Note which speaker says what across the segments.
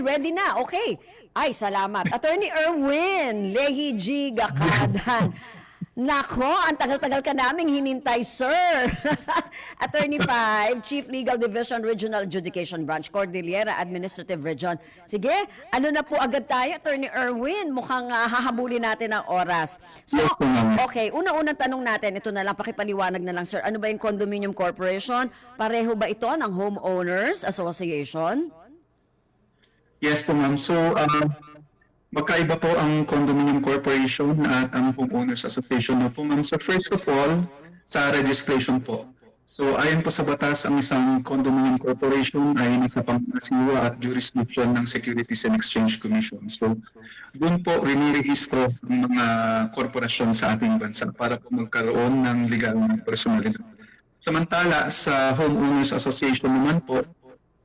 Speaker 1: Ready na, okay. Ay, salamat. Attorney Erwin Lehi G. Gakadan. Nako, ang tagal-tagal ka naming hinintay, sir. Attorney 5, Chief Legal Division, Regional Adjudication Branch, Cordillera Administrative Region. Sige, ano na po agad tayo, Attorney Erwin? Mukhang hahabulin natin ang oras. So,
Speaker 2: Yes, ma'am.
Speaker 1: okay, unang tanong natin, ito na lang, pakipaliwanag na lang, sir. Ano ba yung Condominium Corporation? Pareho ba ito ng Homeowners Association?
Speaker 2: Yes po ma'am. So, magkaiba po ang Condominium Corporation at ang Homeowners Association na po ma'am. So first of all, sa registration po. So ayon po sa batas, ang isang Condominium Corporation ay nasa pangasiwa at jurisdiction ng Securities and Exchange Commission. So doon po rinirehistro ang mga korporasyon sa ating bansa para po magkaroon ng legal na personalidad. Samantala, sa Homeowners Association naman po,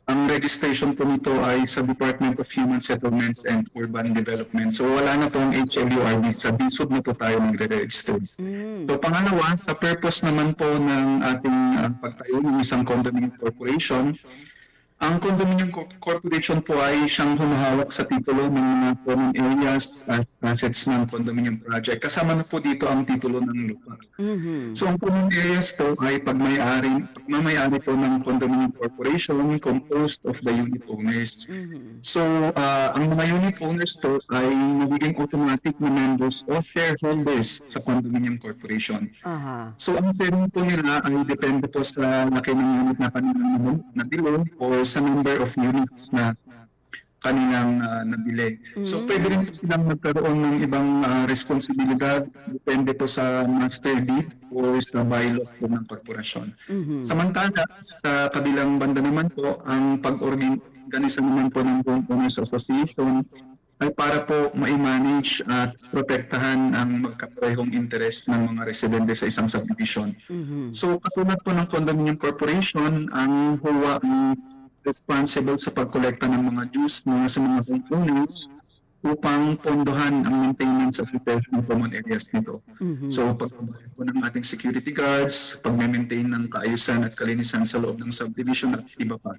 Speaker 2: ang registration po nito ay sa Department of Human Settlements and Urban Development. So wala na pong HLURD, sa BSUD na po tayo nagre-register. So pangalawa, sa purpose naman po ng ating pagtayo ng isang condominium corporation, ang condominium corporation po ay siyang humahawak sa titulo ng mga common areas at assets ng condominium project. Kasama na po dito ang titulo ng lupa. So ang common areas po ay pagmamayari po ng condominium corporation composed of the unit owners. So ang mga unit owners po ay magiging automatic na members o shareholders sa condominium corporation. So ang sharing po nila ay depende po sa laki ng unit na kanilang nabili or sa number of units na kanilang nabili. So pwede rin po silang magkaroon ng ibang responsibilidad, depende po sa master deed o sa bylaws po ng korporasyon. Samantala, sa kabilang banda naman po, ang pag-organisa naman po ng Homeowners Association ay para po ma-manage at protektahan ang magkaparehong interest ng mga residente sa isang subdivision. So katulad po ng Condominium Corporation, ang HOA ang responsible sa pagkolekta ng mga dues mula sa mga homeowners upang pondohan ang maintenance at repair ng common areas nito. So pagbabayad po ng ating security guards, pag-maintain ng kaayusan at kalinisan sa loob ng subdivision at iba pa.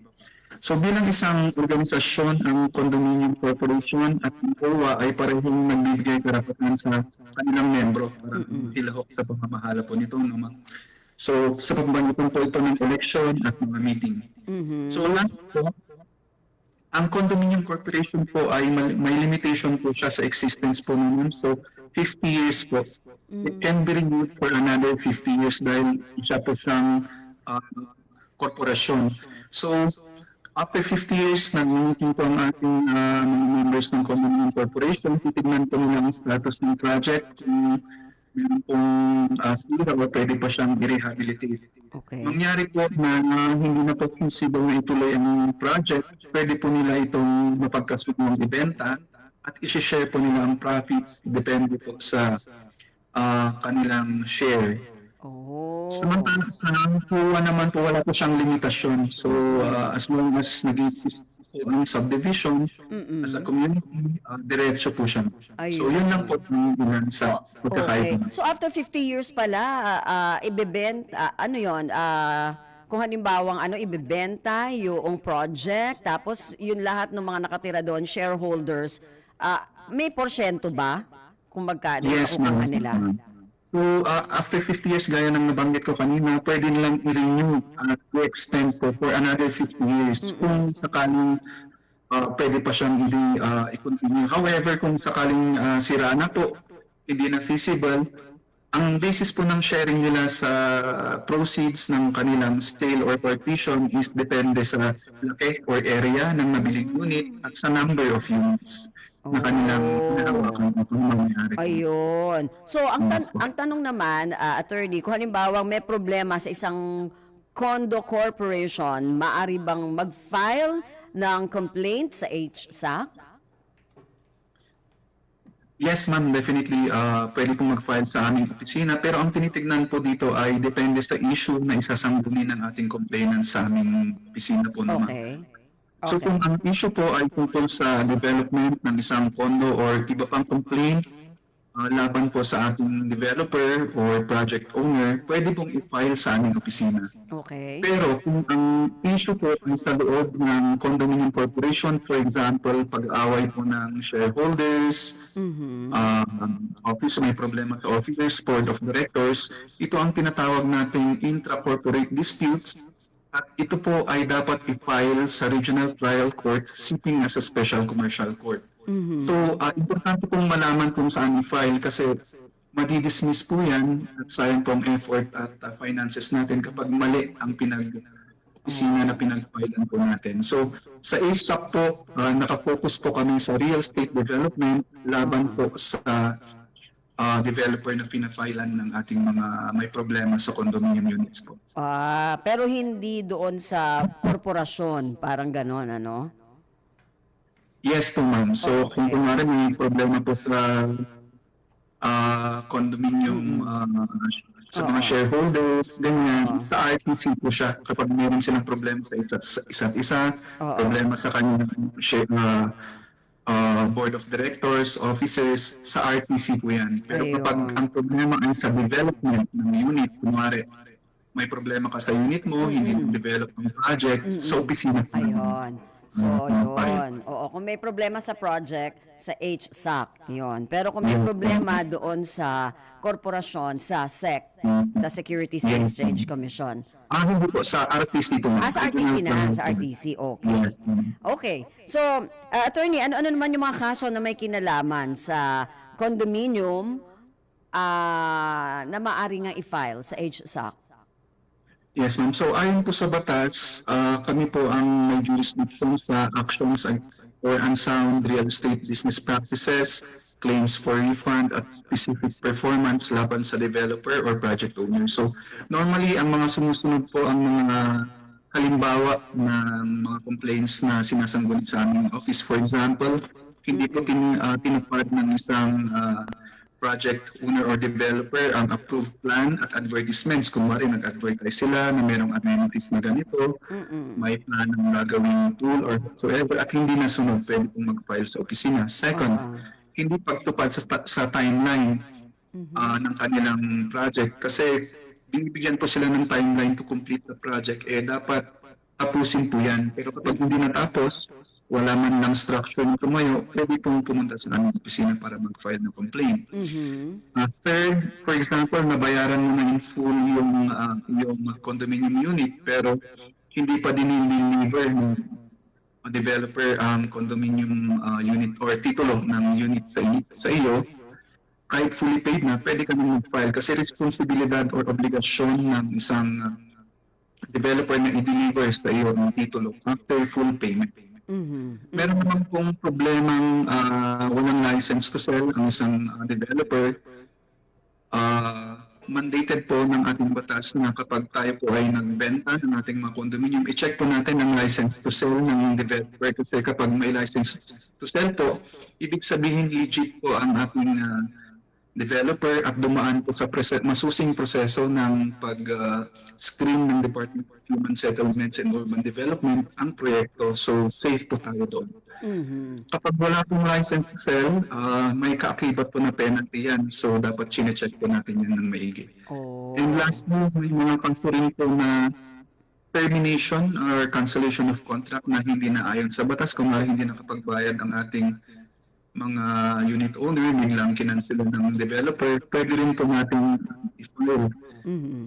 Speaker 2: So bilang isang organisasyon, ang Condominium Corporation at ang COA ay parehong nagbibigay karapatan sa kanilang membro para hilahok sa pamamahala po nito naman. So sa pagbanggit po ito ng election at mga meeting. So last po, ang Condominium Corporation po ay may limitation po siya sa existence po naman. So 50 years po. It can be renewed for another 50 years dahil siya po siyang korporasyon. So after 50 years, nag-meeting po ang ating mga members ng Condominium Corporation. Titignan po nila ang status ng project. Kung meron pong sira o pwede pa siyang i-rehabilitate. Mangyari po na hindi na po feasible na ituloy ang project, pwede po nila itong mapagkasugong ibenta at isi-share po nila ang profits depende po sa kanilang share. Samantala sa HOA naman po wala po siyang limitasyon. So as long as nag-exist po ang subdivision as a community, diretso po siya. So yun lang po yung sa pagkakaiba.
Speaker 1: So after 50 years pala, ibebenta, ano yon? Kung halimbawang ibebenta yung project, tapos yun lahat ng mga nakatira doon, shareholders, may porsyento ba? Kung magkano makukuha nila?
Speaker 2: So, after 50 years, gaya ng nabanggit ko kanina, pwede nilang i-renew at i-extend po for another 50 years kung sakaling pwede pa siyang i-continue. However, kung sakaling sira na po, hindi na feasible, ang basis po ng sharing nila sa proceeds ng kanilang sale or partition is depende sa laki or area ng nabiling unit at sa number of units na kanilang mangyari.
Speaker 1: Ayun. So, ang tanong naman, attorney, kung halimbawa may problema sa isang condo corporation, maaari bang mag-file ng complaint sa HSAC?
Speaker 2: Yes, ma'am, definitely. Pwede pong mag-file sa aming opisina. Pero ang tinitignan po dito ay depende sa issue na isasangguni ng ating complainant sa aming opisina po naman. So kung ang issue po ay tungkol sa development ng isang condo or iba pang complaint, laban po sa ating developer or project owner, pwede pong i-file sa aming opisina.
Speaker 1: Okay.
Speaker 2: Pero kung ang issue po ay sa loob ng condominium corporation, for example, pag-away po ng shareholders, office, may problema sa officers, board of directors, ito ang tinatawag nating intra-corporate disputes. At ito po ay dapat i-file sa Regional Trial Court sitting as a Special Commercial Court. So, importante pong malaman kung saan i-file kasi madidismiss po yan at sayang po ang effort at finances natin kapag mali ang opisina na pinag-filean po natin. So, sa ASAP po, nakafocus po kami sa real estate development laban po sa developer na pinafilan ng ating mga may problema sa condominium units po.
Speaker 1: Pero hindi doon sa korporasyon, parang ganon, ano?
Speaker 2: Yes po, ma'am. So, kung kunwari may problema po sa condominium sa mga shareholders, ganyan, sa RTC po siya kapag meron silang problema sa isa't isa, problema sa kanilang board of directors, officers, sa RTC po yan. Pero kapag ang problema ay sa development ng unit, kunwari, may problema ka sa unit mo, hindi develop ang project, sa opisina po.
Speaker 1: Ayun. So, yun. Oo, kung may problema sa project, sa HSAC, yun. Pero kung may problema doon sa korporasyon, sa SEC, sa Securities and Exchange Commission.
Speaker 2: Hindi po, sa RTC po.
Speaker 1: Sa RTC na, sa RTC, okay.
Speaker 2: Yes.
Speaker 1: Okay. So, attorney, ano naman yung mga kaso na may kinalaman sa condominium na maaari nga i-file sa HSAC?
Speaker 2: Yes, ma'am. So, ayon po sa batas, kami po ang may jurisdiction sa actions or unsound real estate business practices, claims for refund at specific performance laban sa developer or project owner. So, normally, ang mga sumusunod po ang mga halimbawa ng mga complaints na sinasangguni sa aming office. For example, hindi po tinupad ng isang project owner or developer ang approved plan at advertisements. Kung mari nag-advertise sila na merong amenities na ganito, may plan ng gagawing tool or whatsoever at hindi nasunod, pwede pong mag-file sa opisina. Second, hindi pagtupad sa timeline ng kanilang project kasi binibigyan po sila ng timeline to complete the project. Dapat tapusin po yan. Pero kapag hindi natapos, wala man lang structure na tumayo, pwede pong pumunta sa aming opisina para mag-file ng complaint. Third, for example, nabayaran mo na in full yung condominium unit pero hindi pa dinideliver ng developer ang condominium unit or titulo ng unit sa iyo, kahit fully paid na, pwede ka na mag-file kasi responsibilidad or obligasyon ng isang developer na i-deliver sa iyo ang titulo after full payment. Meron naman pong problemang walang license to sell ang isang developer. Mandated po ng ating batas na kapag tayo po ay nagbenta ng ating mga condominium, i-check po natin ang license to sell ng developer kasi kapag may license to sell po, ibig sabihin legit po ang ating developer at dumaan po sa masusing proseso ng pag-screen ng Department of Human Settlements and Urban Development ang proyekto. So, safe po tayo doon. Kapag wala pong license to sell, may kaakibat po na penalty yan. So, dapat chinecheck po natin yan ng maigi. And lastly, may mga kaso rin po na termination or cancellation of contract na hindi na ayon sa batas kung hindi nakapagbayad ang ating mga unit owner, biglang kinansela ng developer, pwede rin po natin i-file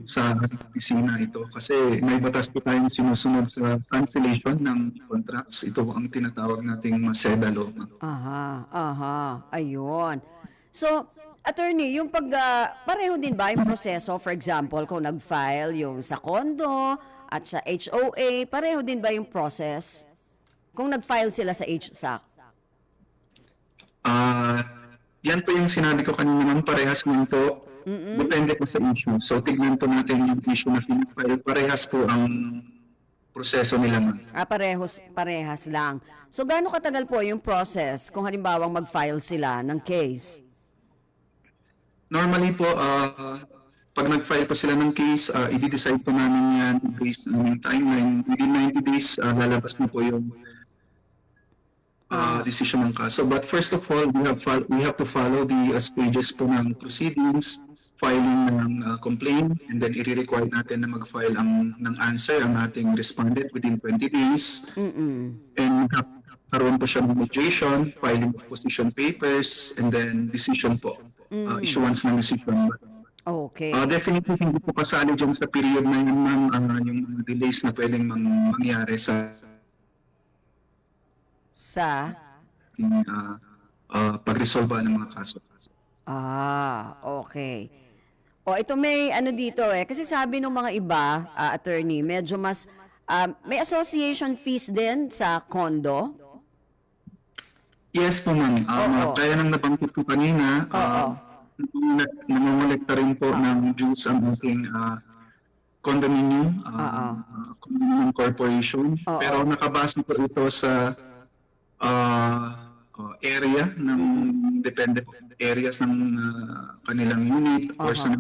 Speaker 2: sa opisina ito. Kasi may batas po tayong sinusunod sa cancellation ng contracts. Ito ang tinatawag nating MASEDA law.
Speaker 1: Ayun. So, attorney, yung pareho din ba yung proseso, for example, kung nag-file yung sa condo at sa HOA, pareho din ba yung process kung nag-file sila sa HSAC?
Speaker 2: Yan po yung sinabi ko kanina naman, parehas lang po. Depende po sa issue. So, tignan po natin yung issue na pinag-file. Parehas po ang proseso nila, ma'am.
Speaker 1: Parehas lang. So, gaano katagal po yung process kung halimbawang mag-file sila ng case?
Speaker 2: Normally po, pag nag-file po sila ng case, i-decide po namin yan based on yung timeline. Within 90 days, lalabas na po yung decision ng kaso. But first of all, we have to follow the stages po ng proceedings, filing ng complaint, and then i-require natin na mag-file ng answer ang ating respondent within 20 days. And karoon po siya ng mediation, filing of position papers, and then decision po. Issuance ng decision.
Speaker 1: Okay.
Speaker 2: Definitely hindi po kasali dyan sa period na yun, ma'am, yung mga delays na pwedeng mangyari sa pag-resolve ng mga kaso.
Speaker 1: Okay. O, ito may ano dito kasi sabi ng mga iba, attorney, medyo mas, may association fees din sa condo?
Speaker 2: Yes po, ma'am. Kaya nang nabanggit ko kanina, namumulekta rin po ng dues ang ating condominium, condominium corporation. Pero nakabase po ito sa area ng depende po areas ng kanilang unit or sa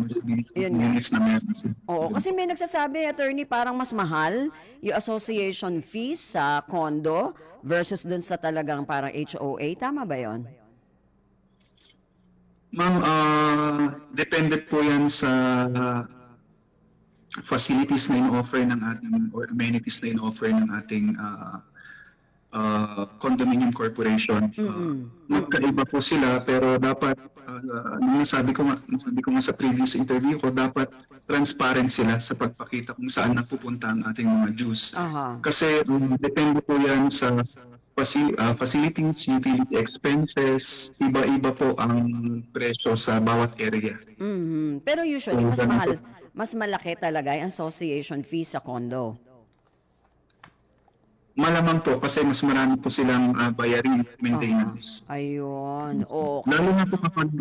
Speaker 2: units na meron.
Speaker 1: Oo, kasi may nagsasabi, attorney, parang mas mahal yung association fees sa condo versus dun sa talagang parang HOA. Tama ba yon?
Speaker 2: Ma'am, depende po yan sa facilities na in-offer ng ating or amenities na in-offer ng ating condominium corporation. Magkaiba po sila pero dapat sabi ko nga sa previous interview ko, dapat transparent sila sa pagpakita kung saan napupunta ang ating mga dues. Kasi depende po yan sa facilities, utility expenses, iba-iba po ang presyo sa bawat area.
Speaker 1: Pero usually mas malaki talaga yung association fee sa condo.
Speaker 2: Malamang po kasi mas marami po silang bayarin maintenance.
Speaker 1: Ayun. Okay.
Speaker 2: Lalo na po kapag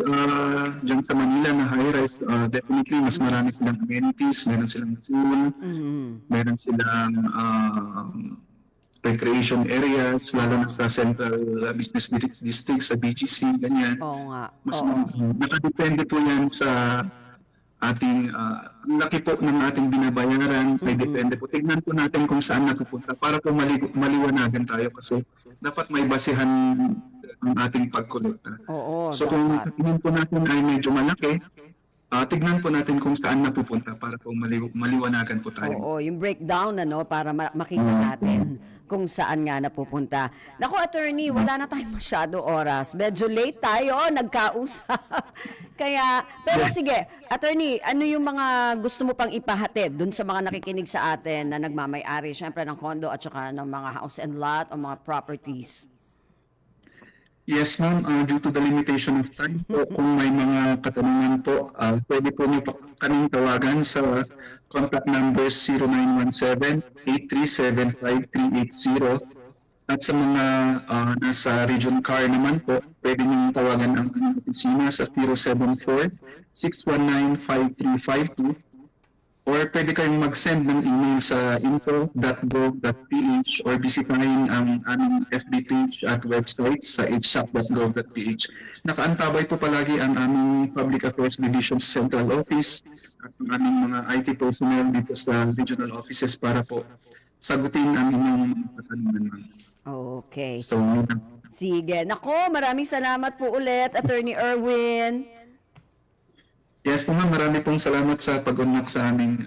Speaker 2: dyan sa Manila na high-rise, definitely mas marami silang amenities, meron silang pool, meron silang recreation areas, lalo na sa central business district, sa BGC, ganyan.
Speaker 1: Oo nga.
Speaker 2: Mas nakadepende po yan sa ating laki po ng ating binabayaran, may depende po. Tignan po natin kung saan napupunta para po maliwanagan tayo kasi dapat may basihan ang ating pagkolekta. So kung sa tingin po natin ay medyo malaki, tignan po natin kung saan napupunta para po maliwanagan po tayo.
Speaker 1: Yung breakdown para makita natin kung saan nga napupunta. Naku, attorney, wala na tayong masyado oras. Medyo late tayo, nagkausap. Pero sige, attorney, ano yung mga gusto mo pang ipahatid dun sa mga nakikinig sa atin na nagmamay-ari, syempre ng condo at saka ng mga house and lot o mga properties?
Speaker 2: Yes, ma'am. Due to the limitation of time po, kung may mga katanungan po, pwede po niyo kaming tawagan sa contact number 0917-837-5380. At sa mga nasa Region CAR naman po, pwede niyo tawagan ang aming opisina sa 074-619-5352. Or pwede kayong mag-send ng email sa info.gov.ph or bisitahin ang aming FB page at website sa hsac.gov.ph. Nakaantabay po palagi ang aming Public Affairs Division Central Office at ang aming mga IT personnel dito sa regional offices para po sagutin ang inyong mga katanungan.
Speaker 1: Okay.
Speaker 2: So,
Speaker 1: sige. Nako, maraming salamat po ulit, Attorney Erwin.
Speaker 2: yes po ma'am, marami pong salamat sa pag-unlock sa aming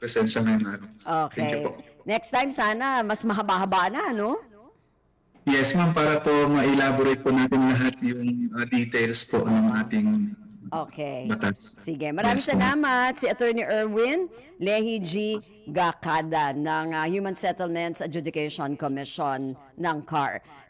Speaker 2: presensya ngayong araw. Thank you
Speaker 1: Okay.
Speaker 2: po.
Speaker 1: Next time sana, mas mahaba-haba na, no?
Speaker 2: Yes ma'am, para po ma-elaborate po natin lahat yung details po ng ating
Speaker 1: Okay.
Speaker 2: batas.
Speaker 1: Sige, maraming
Speaker 2: Yes, ma'am.
Speaker 1: salamat si Attorney Erwin Lehi G. Gakada ng Human Settlements Adjudication Commission ng CAR.